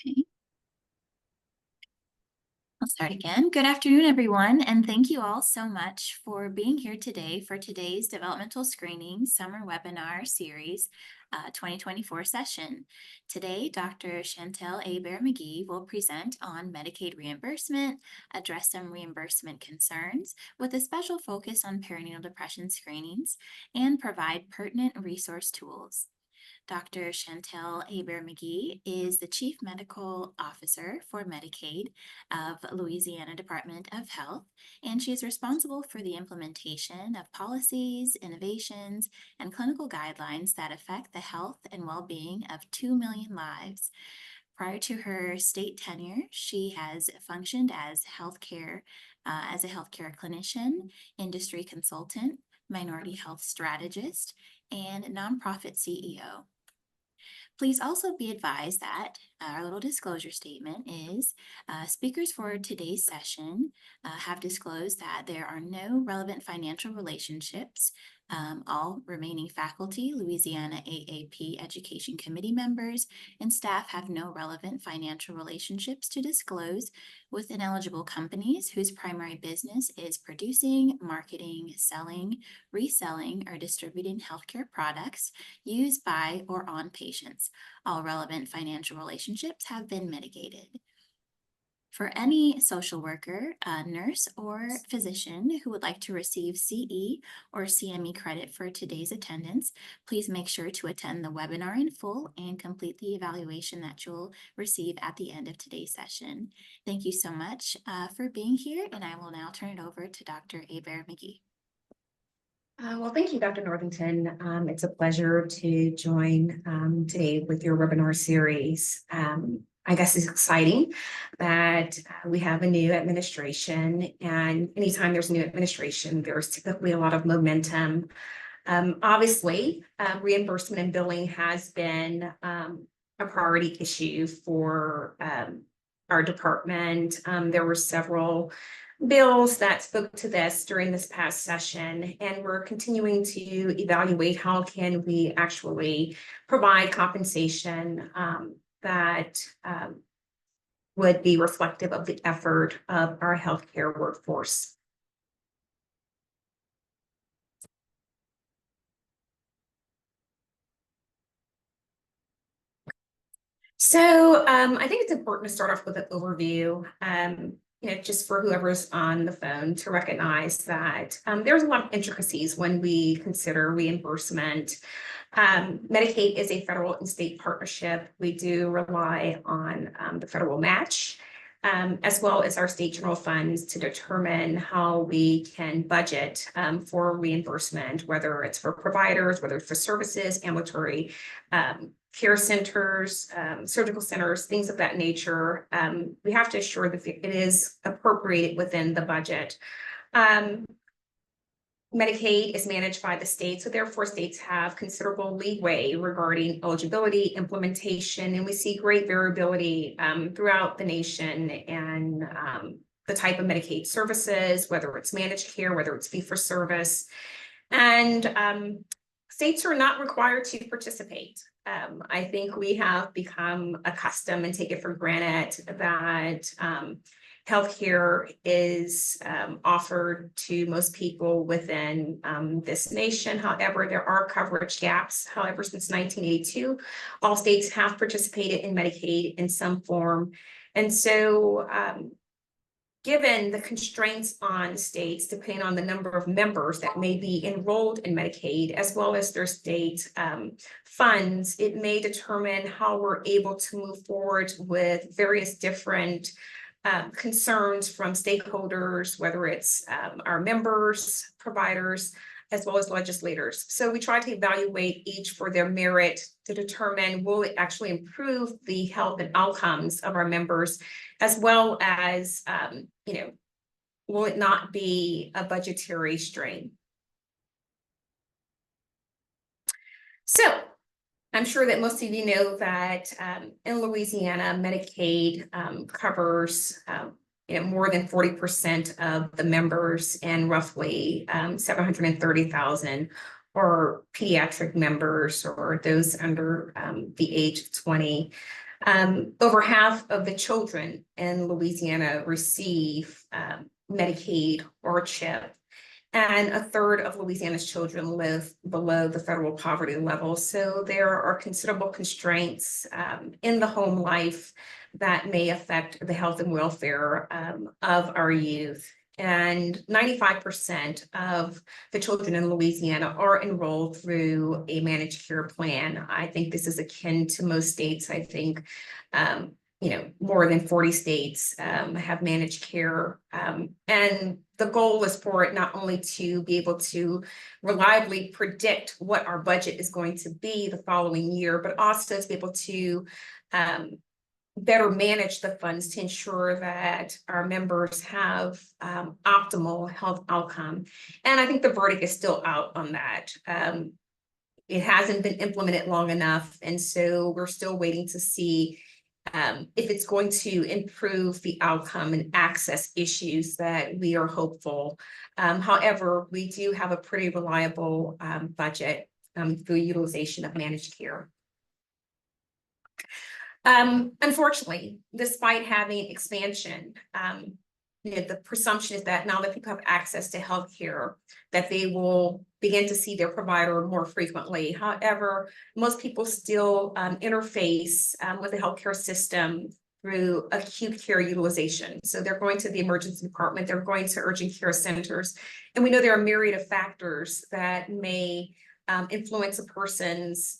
Okay, I'll start again. Good afternoon, everyone, and thank you all so much for being here today for today's Developmental Screening Summer Webinar Series 2024 session. Today, Dr. Chantel Hebert-McGee will present on Medicaid reimbursement, address some reimbursement concerns with a special focus on perinatal depression screenings, and provide pertinent resource tools. Dr. Chantel Hebert-McGee is the Chief Medical Officer for Medicaid of Louisiana Department of Health, and she is responsible for the implementation of policies, innovations, and clinical guidelines that affect the health and well-being of 2 million lives. Prior to her state tenure, she has functioned as a healthcare clinician, industry consultant, minority health strategist, and nonprofit CEO. Please also be advised that our little disclosure statement is speakers for today's session have disclosed that there are no relevant financial relationships. All remaining faculty, Louisiana AAP Education Committee members, and staff have no relevant financial relationships to disclose with ineligible companies whose primary business is producing, marketing, selling, reselling, or distributing healthcare products used by or on patients. All relevant financial relationships have been mitigated. For any social worker, nurse, or physician who would like to receive CE or CME credit for today's attendance, please make sure to attend the webinar in full and complete the evaluation that you'll receive at the end of today's session. Thank you so much for being here, and I will now turn it over to Dr. Hebert-McGee. Well, thank you, Dr. Northington. It's a pleasure to join today with your webinar series. I guess it's exciting that we have a new administration, and anytime there's a new administration, there's typically a lot of momentum. Obviously, reimbursement and billing has been a priority issue for our department. There were several bills that spoke to this during this past session, and we're continuing to evaluate how can we actually provide compensation that would be reflective of the effort of our healthcare workforce. So I think it's important to start off with an overview. Just for whoever's on the phone to recognize that there's a lot of intricacies when we consider reimbursement. Medicaid is a federal and state partnership. We do rely on the federal match, as well as our state general funds to determine how we can budget for reimbursement, whether it's for providers, whether it's for services, ambulatory care centers, surgical centers, things of that nature. We have to ensure that it is appropriated within the budget. Medicaid is managed by the states, so therefore states have considerable leeway regarding eligibility, implementation, and we see great variability throughout the nation and the type of Medicaid services, whether it's managed care, whether it's fee-for-service, and states are not required to participate. I think we have become accustomed and take it for granted that healthcare is offered to most people within this nation. However, there are coverage gaps. However, since 1982, all states have participated in Medicaid in some form. And so given the constraints on states, depending on the number of members that may be enrolled in Medicaid, as well as their state funds, it may determine how we're able to move forward with various different concerns from stakeholders, whether it's our members, providers, as well as legislators. So we try to evaluate each for their merit to determine will it actually improve the health and outcomes of our members, as well as, will it not be a budgetary strain? So I'm sure that most of you know that in Louisiana, Medicaid covers more than 40% of the members, and roughly 730,000 are pediatric members or those under the age of 20. Over half of the children in Louisiana receive Medicaid or CHIP, and a third of Louisiana's children live below the federal poverty level. So there are considerable constraints in the home life that may affect the health and welfare of our youth. And 95% of the children in Louisiana are enrolled through a managed care plan. I think this is akin to most states. I think more than 40 states have managed care. And the goal is for it not only to be able to reliably predict what our budget is going to be the following year, but also to be able to better manage the funds to ensure that our members have optimal health outcome. And I think the verdict is still out on that. It hasn't been implemented long enough, and so we're still waiting to see if it's going to improve the outcome and access issues that we are hopeful. However, we do have a pretty reliable budget through utilization of managed care. Unfortunately, despite having expansion, the presumption is that now that people have access to healthcare, that they will begin to see their provider more frequently. However, most people still interface with the healthcare system through acute care utilization. So they're going to the emergency department, they're going to urgent care centers. And we know there are a myriad of factors that may influence a person's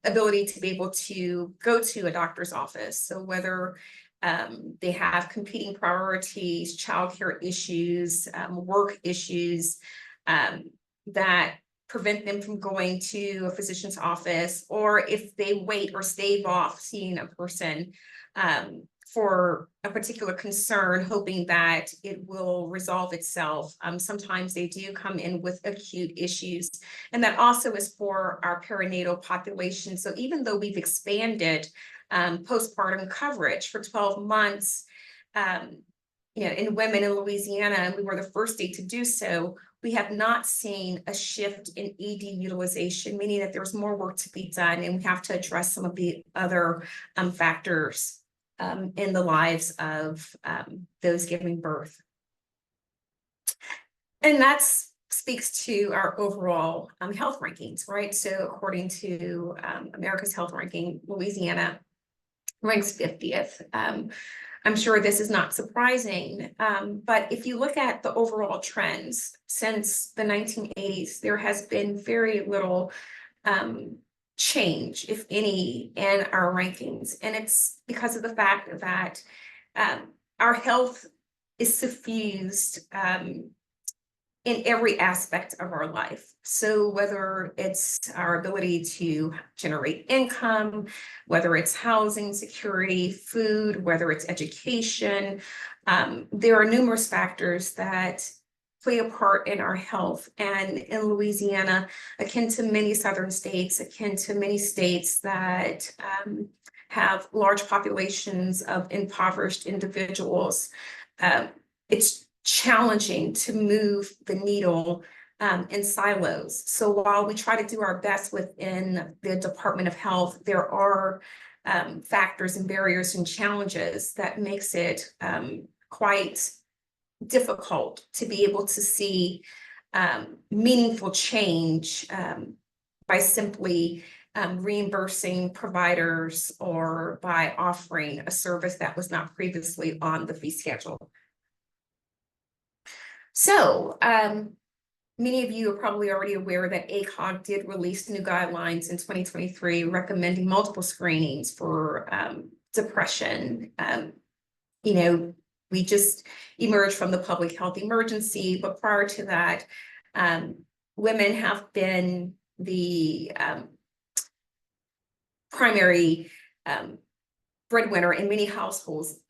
ability to be able to go to a doctor's office. So whether they have competing priorities, childcare issues, work issues that prevent them from going to a physician's office, or if they wait or stave off seeing a person for a particular concern, hoping that it will resolve itself. Sometimes they do come in with acute issues, and that also is for our perinatal population. So even though we've expanded postpartum coverage for 12 months, in women in Louisiana, and we were the first state to do so, we have not seen a shift in ED utilization, meaning that there's more work to be done, and we have to address some of the other factors in the lives of those giving birth. And that speaks to our overall health rankings, right? So according to America's Health Ranking, Louisiana ranks 50th. I'm sure this is not surprising, but if you look at the overall trends since the 1980s, there has been very little change, if any, in our rankings. And it's because of the fact that our health is suffused in every aspect of our life. So whether it's our ability to generate income, whether it's housing, security, food, whether it's education, there are numerous factors that play a part in our health. And in Louisiana, akin to many southern states, akin to many states that have large populations of impoverished individuals, it's challenging to move the needle in silos. So while we try to do our best within the Department of Health, there are factors and barriers and challenges that makes it quite difficult to be able to see meaningful change by simply reimbursing providers or by offering a service that was not previously on the fee schedule. So many of you are probably already aware that ACOG did release new guidelines in 2023 recommending multiple screenings for depression. We just emerged from the public health emergency, but prior to that, women have been the primary breadwinner in many households,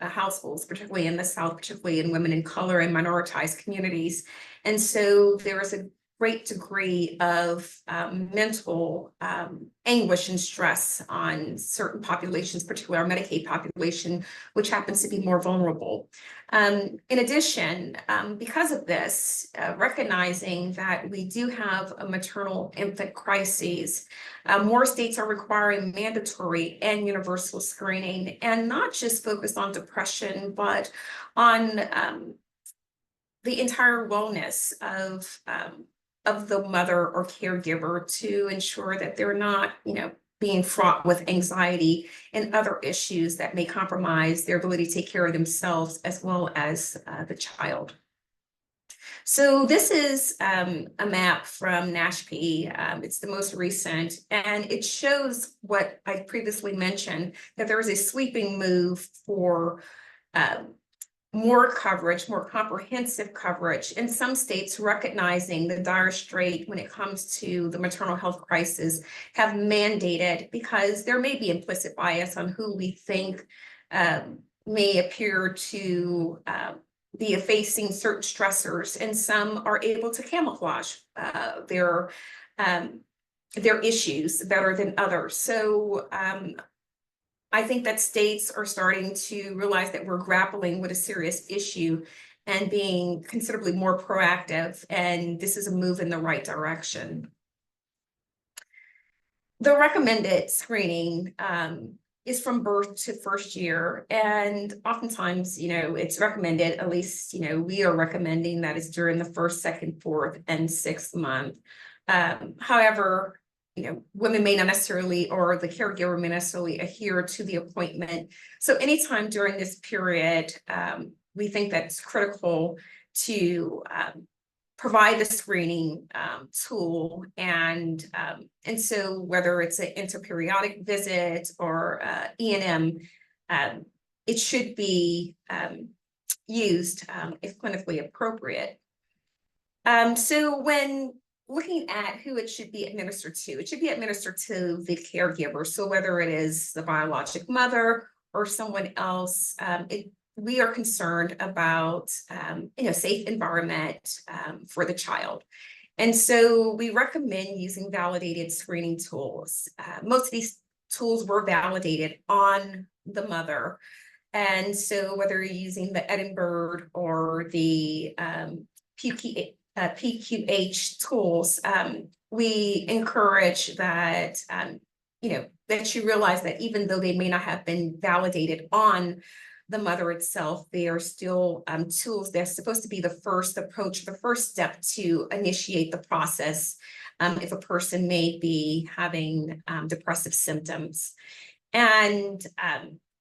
particularly in the South, particularly in women in color and minoritized communities. And so there is a great degree of mental anguish and stress on certain populations, particularly our Medicaid population, which happens to be more vulnerable. In addition, because of this, recognizing that we do have a maternal infant crisis, more states are requiring mandatory and universal screening, and not just focused on depression, but on the entire wellness of the mother or caregiver, to ensure that they're not, being fraught with anxiety and other issues that may compromise their ability to take care of themselves as well as the child. So this is a map from NASHP. It's the most recent, and it shows what I previously mentioned, that there is a sweeping move for more coverage, more comprehensive coverage in some states, recognizing the dire strait when it comes to the maternal health crisis, have mandated, because there may be implicit bias on who we think may appear to be facing certain stressors, and some are able to camouflage their issues better than others. So I think that states are starting to realize that we're grappling with a serious issue and being considerably more proactive, and this is a move in the right direction. The recommended screening is from birth to first year, and oftentimes, it's recommended, at least, we are recommending that it's during the first, second, fourth, and sixth month. However, women may not necessarily, or the caregiver may necessarily adhere to the appointment. So anytime during this period, we think that it's critical to provide the screening tool. And so whether it's an interperiodic visit or E&M, it should be used if clinically appropriate. So when looking at who it should be administered to, it should be administered to the caregiver. So whether it is the biologic mother or someone else, we are concerned about safe environment for the child. And so we recommend using validated screening tools. Most of these tools were validated on the mother. And so whether you're using the Edinburgh or the PQH tools, we encourage that, that you realize that even though they may not have been validated on the mother itself, they are still tools. They're supposed to be the first approach, the first step to initiate the process if a person may be having depressive symptoms. And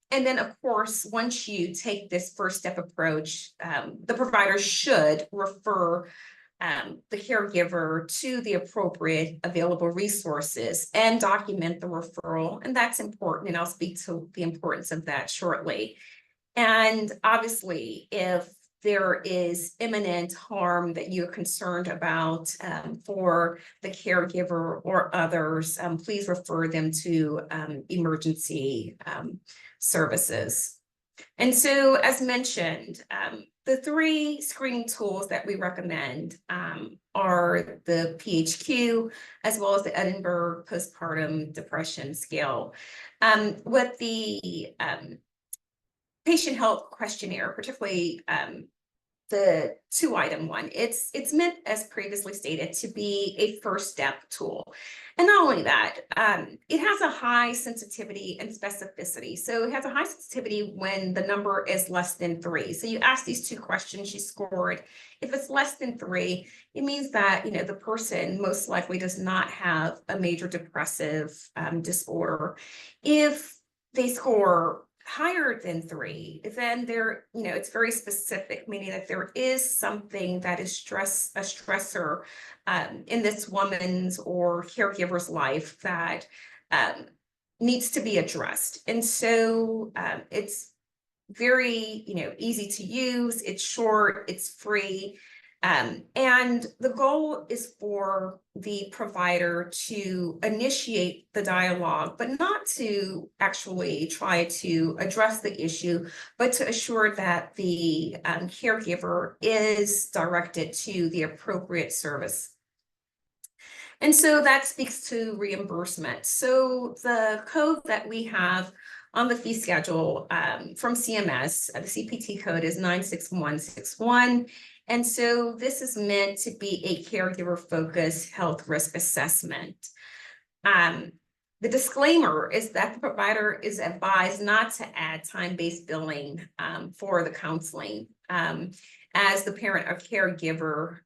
then, of course, once you take this first step approach, the provider should refer the caregiver to the appropriate available resources and document the referral. And that's important, and I'll speak to the importance of that shortly. And obviously, if there is imminent harm that you're concerned about for the caregiver or others, please refer them to emergency services. And so, as mentioned, the three screening tools that we recommend are the PHQ, as well as the Edinburgh Postpartum Depression Scale. With the patient health questionnaire, particularly the 2-item one, it's meant, as previously stated, to be a first step tool. And not only that, it has a high sensitivity and specificity. So it has a high sensitivity when the number is less than 3. So you ask these 2 questions, you score it. If it's less than 3, it means that the person most likely does not have a major depressive disorder. If they score higher than 3, then there, it's very specific, meaning that there is something that is a stressor in this woman's or caregiver's life that needs to be addressed. And so it's very, easy to use, it's short, it's free. And the goal is for the provider to initiate the dialogue, but not to actually try to address the issue, but to assure that the caregiver is directed to the appropriate service. And so that speaks to reimbursement. So the code that we have on the fee schedule from CMS, the CPT code is 96161. And so this is meant to be a caregiver-focused health risk assessment. The disclaimer is that the provider is advised not to add time-based billing for the counseling. As the parent or caregiver,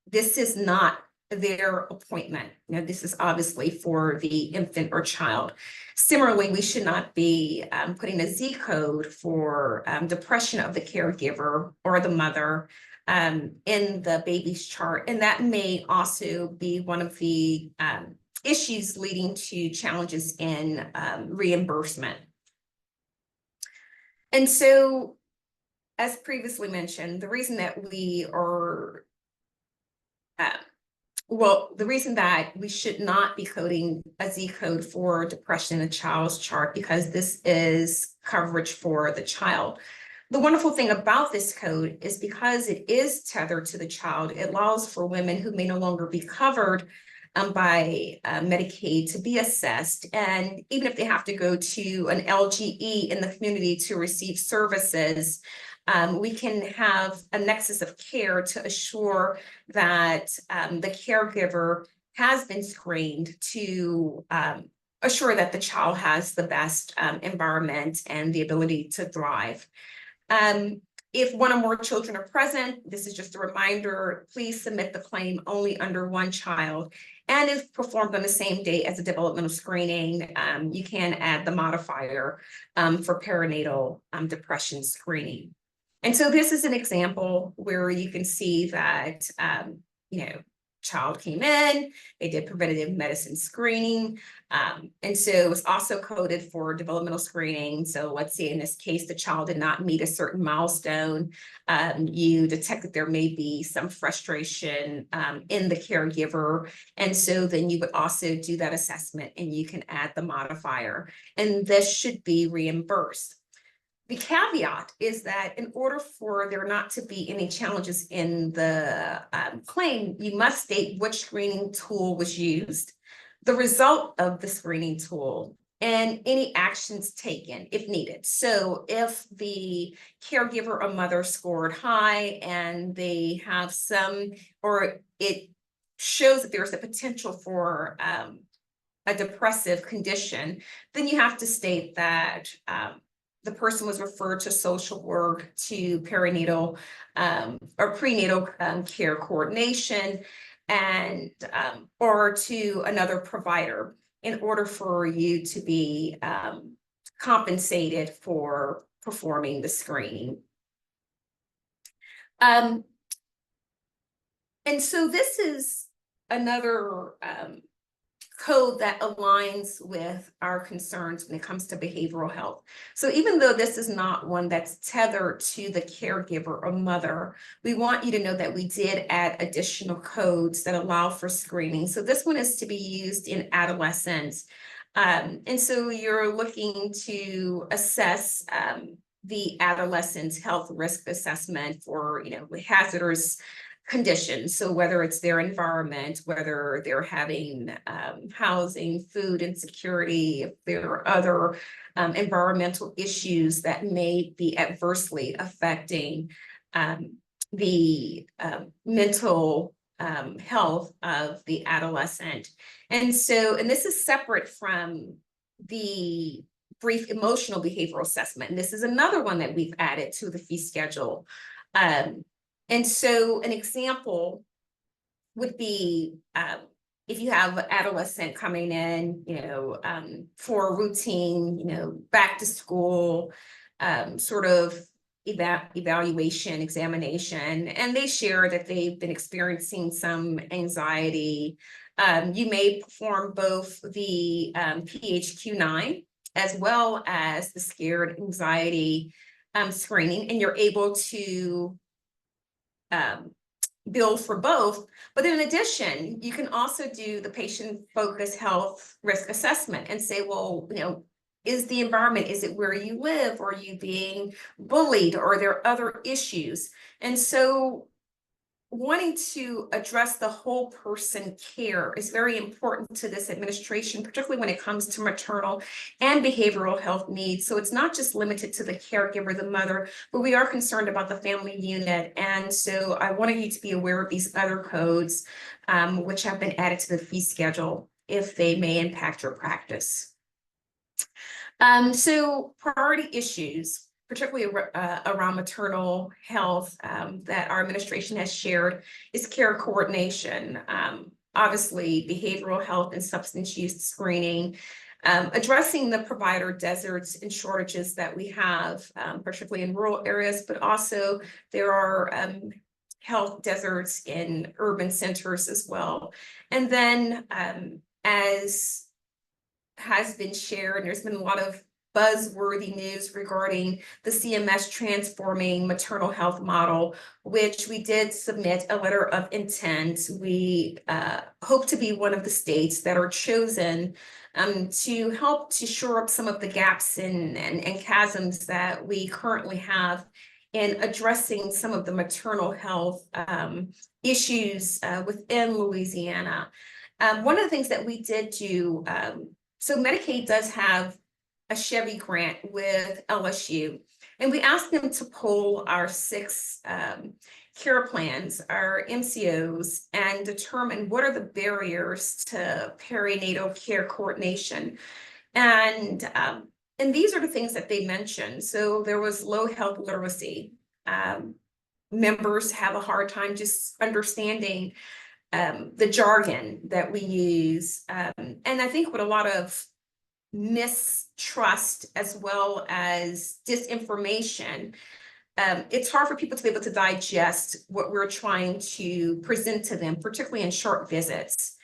this is not their appointment. This is obviously for the infant or child. Similarly, we should not be putting a Z code for depression of the caregiver or the mother in the baby's chart. And that may also be one of the issues leading to challenges in reimbursement. And so, as previously mentioned, the reason that we are the reason that we should not be coding a Z code for depression in a child's chart, because this is coverage for the child. The wonderful thing about this code is because it is tethered to the child, it allows for women who may no longer be covered by Medicaid to be assessed. And even if they have to go to an LGE in the community to receive services, we can have a nexus of care to assure that the caregiver has been screened to assure that the child has the best environment and the ability to thrive. If one or more children are present, this is just a reminder, please submit the claim only under one child. And if performed on the same day as a developmental screening, you can add the modifier for perinatal depression screening. And so this is an example where you can see that, child came in, they did preventative medicine screening. And so it was also coded for developmental screening. So let's say in this case, the child did not meet a certain milestone. You detect that there may be some frustration in the caregiver. And so then you would also do that assessment and you can add the modifier. And this should be reimbursed. The caveat is that in order for there not to be any challenges in the claim, you must state which screening tool was used, the result of the screening tool, and any actions taken if needed. So if the caregiver or mother scored high and they have some, or it shows that there's a potential for a depressive condition, then you have to state that the person was referred to social work, to perinatal or prenatal care coordination, and or to another provider in order for you to be compensated for performing the screening. And so this is another code that aligns with our concerns when it comes to behavioral health. So even though this is not one that's tethered to the caregiver or mother, we want you to know that we did add additional codes that allow for screening. So this one is to be used in adolescents. And so you're looking to assess the adolescent's health risk assessment for, hazardous conditions. So whether it's their environment, whether they're having housing, food insecurity, if there are other environmental issues that may be adversely affecting the mental health of the adolescent. And this is separate from the brief emotional behavioral assessment. And this is another one that we've added to the fee schedule. And so an example would be if you have an adolescent coming in, for a routine, back to school, sort of evaluation, examination, and they share that they've been experiencing some anxiety. You may perform both the PHQ-9 as well as the scared anxiety screening, and you're able to bill for both. But in addition, you can also do the patient-focused health risk assessment and say, well, is the environment, is it where you live? Or are you being bullied? Or are there other issues? And so wanting to address the whole person care is very important to this administration, particularly when it comes to maternal and behavioral health needs. So it's not just limited to the caregiver, the mother, but we are concerned about the family unit. And so I wanted you to be aware of these other codes, which have been added to the fee schedule if they may impact your practice. So priority issues, particularly around maternal health, that our administration has shared is care coordination, obviously behavioral health and substance use screening, addressing the provider deserts and shortages that we have, particularly in rural areas, but also there are health deserts in urban centers as well. And then as has been shared, and there's been a lot of buzzworthy news regarding the CMS transforming maternal health model, which we did submit a letter of intent. We hope to be one of the states that are chosen to help to shore up some of the gaps and chasms that we currently have in addressing some of the maternal health issues within Louisiana. One of the things that we did do, so Medicaid does have a Chevy grant with LSU, and we asked them to poll our 6 care plans, our MCOs, and determine what are the barriers to perinatal care coordination. And these are the things that they mentioned. So there was low health literacy. Members have a hard time just understanding the jargon that we use. And I think with a lot of mistrust as well as disinformation, it's hard for people to be able to digest what we're trying to present to them, particularly in short visits.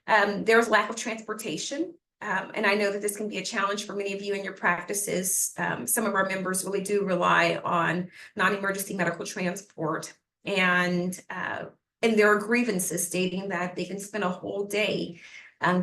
There's lack of transportation. And I know that this can be a challenge for many of you in your practices. Some of our members really do rely on non-emergency medical transport. And there are grievances stating that they can spend a whole day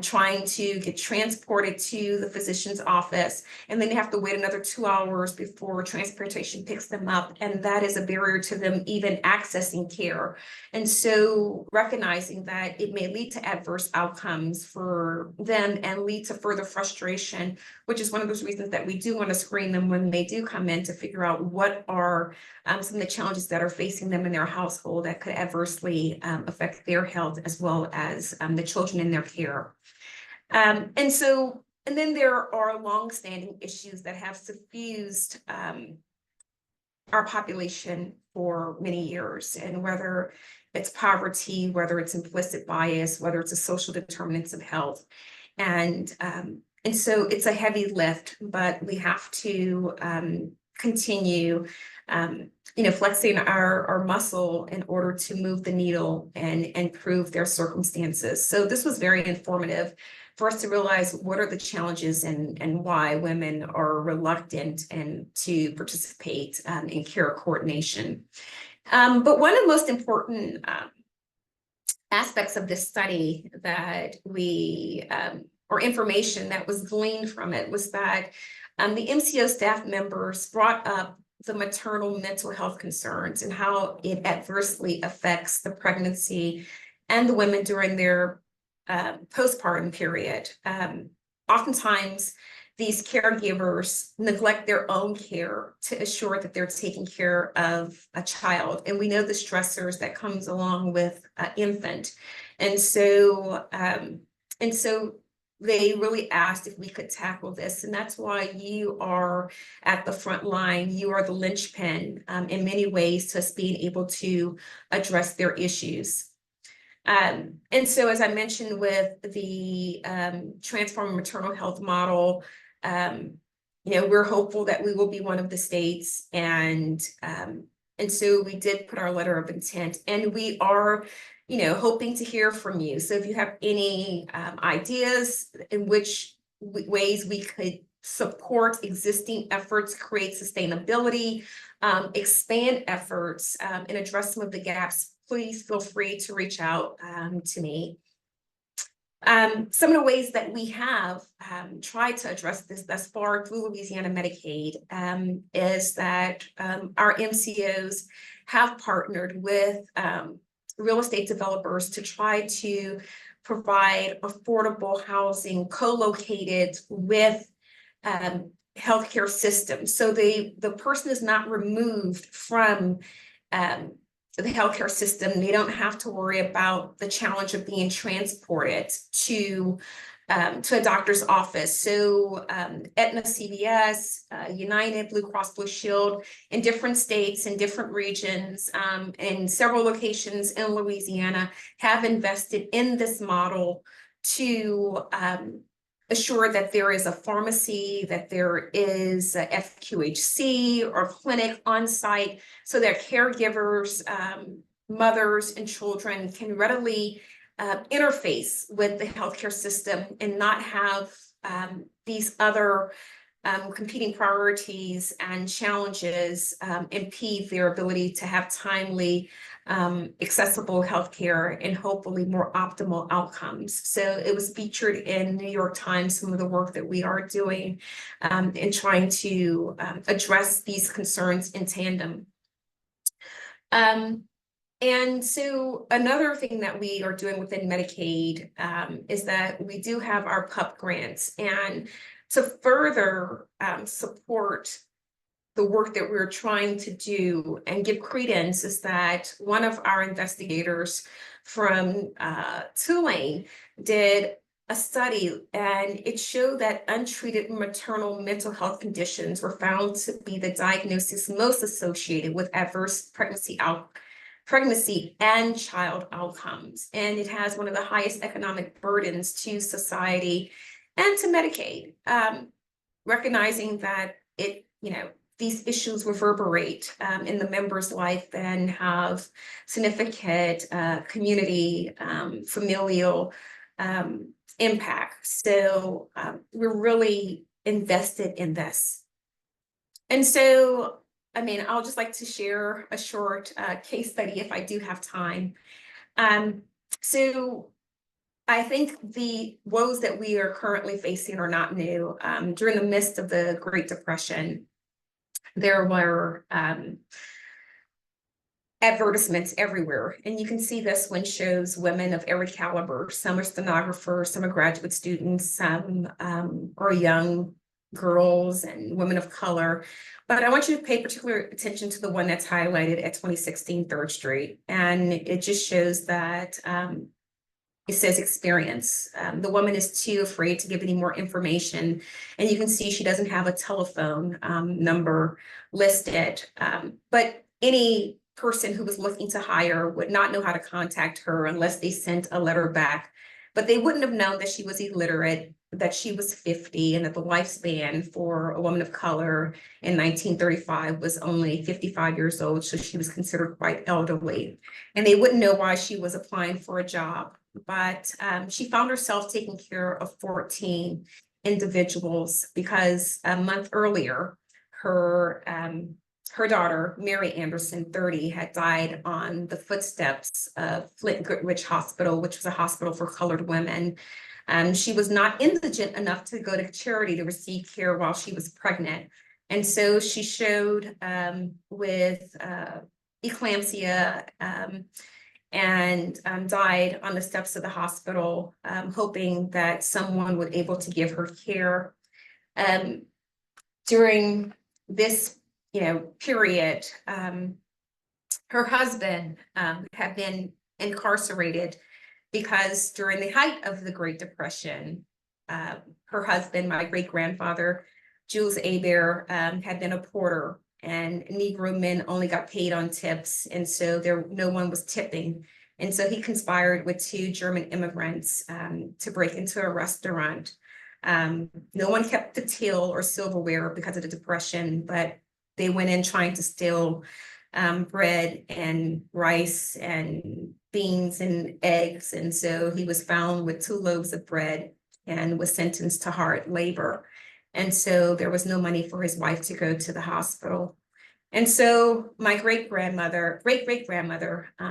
trying to get transported to the physician's office, and then they have to wait another 2 hours before transportation picks them up, and that is a barrier to them even accessing care. And so recognizing that it may lead to adverse outcomes for them and lead to further frustration, which is one of those reasons that we do want to screen them when they do come in to figure out what are some of the challenges that are facing them in their household that could adversely affect their health as well as the children in their care. And then there are longstanding issues that have suffused our population for many years, and whether it's poverty, whether it's implicit bias, whether it's a social determinants of health. And so it's a heavy lift, but we have to continue flexing our muscle in order to move the needle and improve their circumstances. So this was very informative for us to realize what are the challenges and why women are reluctant and to participate in care coordination. But one of the most important aspects of this study that or information that was gleaned from it was that the MCO staff members brought up the maternal mental health concerns and how it adversely affects the pregnancy and the women during their postpartum period. Oftentimes, these caregivers neglect their own care to assure that they're taking care of a child. And we know the stressors that comes along with an infant. And so they really asked if we could tackle this. And that's why you are at the front line. You are the linchpin in many ways to us being able to address their issues. And so, as I mentioned with the transforming maternal health model, we're hopeful that we will be one of the states. And so we did put our letter of intent, and we are hoping to hear from you. So if you have any ideas in which ways we could support existing efforts, create sustainability, expand efforts, and address some of the gaps, please feel free to reach out to me. Some of the ways that we have tried to address this thus far through Louisiana Medicaid is that our MCOs have partnered with real estate developers to try to provide affordable housing co-located with healthcare systems. So the person is not removed from the healthcare system. They don't have to worry about the challenge of being transported to a doctor's office. So Aetna, CVS, United, Blue Cross Blue Shield in different states and different regions and several locations in Louisiana have invested in this model to assure that there is a pharmacy, that there is a FQHC or clinic on site so that caregivers, mothers and children can readily interface with the healthcare system and not have these other competing priorities and challenges impede their ability to have timely, accessible healthcare and hopefully more optimal outcomes. So it was featured in New York Times, some of the work that we are doing in trying to address these concerns in tandem. And so another thing that we are doing within Medicaid is that we do have our PUP grants. And to further support the work that we're trying to do and give credence is that one of our investigators from Tulane did a study, and it showed that untreated maternal mental health conditions were found to be the diagnosis most associated with adverse pregnancy and child outcomes. And it has one of the highest economic burdens to society and to Medicaid, recognizing that these issues reverberate in the member's life and have significant community, familial impact. So we're really invested in this. And so, I mean, I'll just like to share a short case study if I do have time. So I think the woes that we are currently facing are not new. During the midst of the Great Depression, there were advertisements everywhere. And you can see this one shows women of every caliber. Some are stenographers, some are graduate students, some are young girls and women of color. But I want you to pay particular attention to the one that's highlighted at 2016 3rd Street. And it just shows that it says experience. The woman is too afraid to give any more information. And you can see she doesn't have a telephone number listed. But any person who was looking to hire would not know how to contact her unless they sent a letter back. But they wouldn't have known that she was illiterate, that she was 50, and that the lifespan for a woman of color in 1935 was only 55 years old. So she was considered quite elderly. And they wouldn't know why she was applying for a job. But she found herself taking care of 14 individuals because a month earlier, her daughter, Mary Anderson, 30, had died on the footsteps of Flint Goodrich Hospital, which was a hospital for colored women. She was not indigent enough to go to charity to receive care while she was pregnant. And so she showed with eclampsia and died on the steps of the hospital, hoping that someone would able to give her care. During this period, her husband had been incarcerated because during the height of the Great Depression, her husband, my great-grandfather, Jules Hebert, had been a porter, and Negro men only got paid on tips, and so no one was tipping. And so he conspired with 2 German immigrants to break into a restaurant. No one kept the till or silverware because of the Depression, but they went in trying to steal bread and rice and beans and eggs. And so he was found with 2 loaves of bread and was sentenced to hard labor. And so there was no money for his wife to go to the hospital. And so my great-grandmother,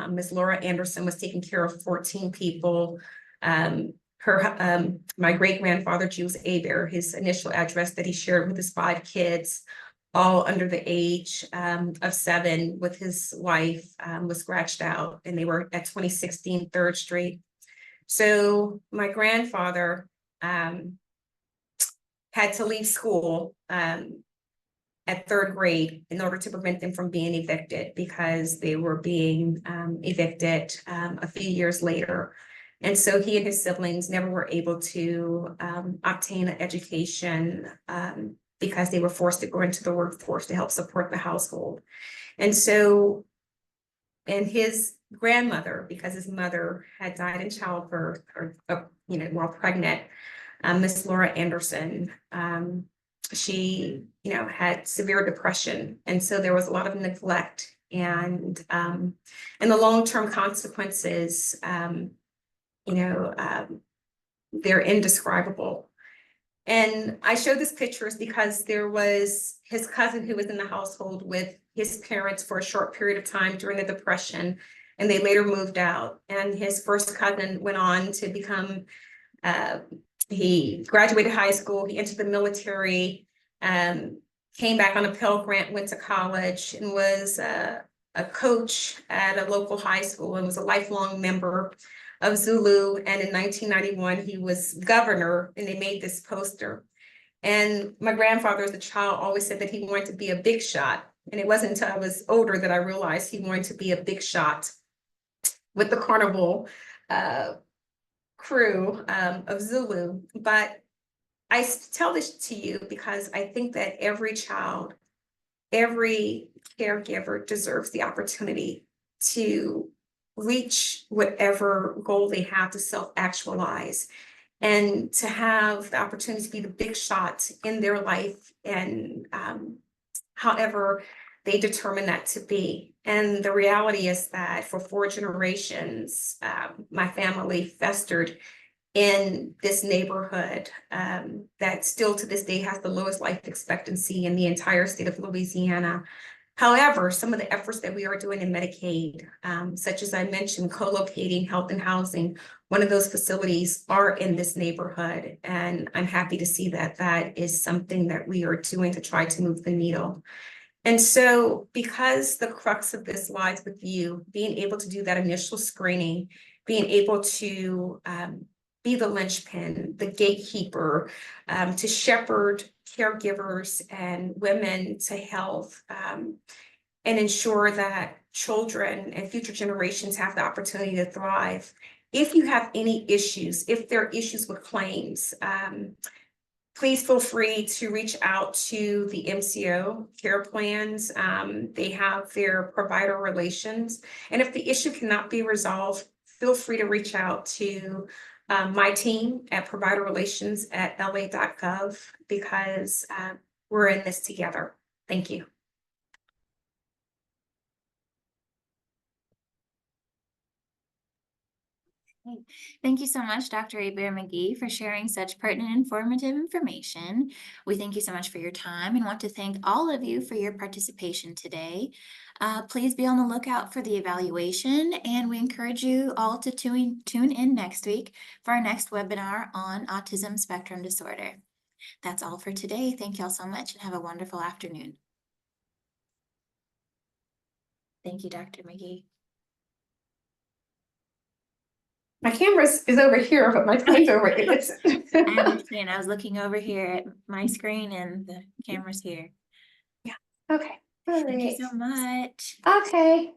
Ms. Laura Anderson, was taking care of 14 people. My great-grandfather, Jules Hebert, his initial address that he shared with his 5 kids all under the age of 7 with his wife, was scratched out, and they were at 2016 3rd Street. So my grandfather had to leave school at 3rd grade in order to prevent them from being evicted, because they were being evicted a few years later. And so he and his siblings never were able to obtain an education because they were forced to go into the workforce to help support the household. And so, and his grandmother, because his mother had died in childbirth, or while pregnant, Miss Laura Anderson, she, had severe depression. And so there was a lot of neglect, and the long-term consequences, they're indescribable. And I show this pictures because there was his cousin who was in the household with his parents for a short period of time during the Depression, and they later moved out. And his first cousin went on to become, he graduated high school, he entered the military, came back on a Pell Grant, went to college, and was a coach at a local high school, and was a lifelong member of Zulu. And in 1991, he was governor, and they made this poster. And my grandfather, as a child, always said that he wanted to be a big shot. And it wasn't until I was older that I realized he wanted to be a big shot with the carnival crew of Zulu. But I tell this to you because I think that every child, every caregiver deserves the opportunity to reach whatever goal they have to self-actualize, and to have the opportunity to be the big shot in their life, and however they determine that to be. And the reality is that for 4 generations, my family festered in this neighborhood that still to this day has the lowest life expectancy in the entire state of Louisiana. However, some of the efforts that we are doing in Medicaid, such as I mentioned, co-locating health and housing, one of those facilities are in this neighborhood. And I'm happy to see that that is something that we are doing to try to move the needle. And so, because the crux of this lies with you, being able to do that initial screening, being able to be the linchpin, the gatekeeper, to shepherd caregivers and women to health, and ensure that children and future generations have the opportunity to thrive. If you have any issues, if there are issues with claims, please feel free to reach out to the MCO care plans. They have their provider relations. And if the issue cannot be resolved, feel free to reach out to my team at providerrelations@la.gov, because we're in this together. Thank you. Thank you so much, Dr. Hebert-McGee, for sharing such pertinent and informative information. We thank you so much for your time and want to thank all of you for your participation today. Please be on the lookout for the evaluation, and we encourage you all to tune in next week for our next webinar on autism spectrum disorder. That's all for today. Thank you all so much and have a wonderful afternoon. Thank you, Dr. McGee. My camera is over here, but my phone's over here. I understand. I was looking over here at my screen and the camera's here. Yeah. Okay. All right. Thank you so much. Okay.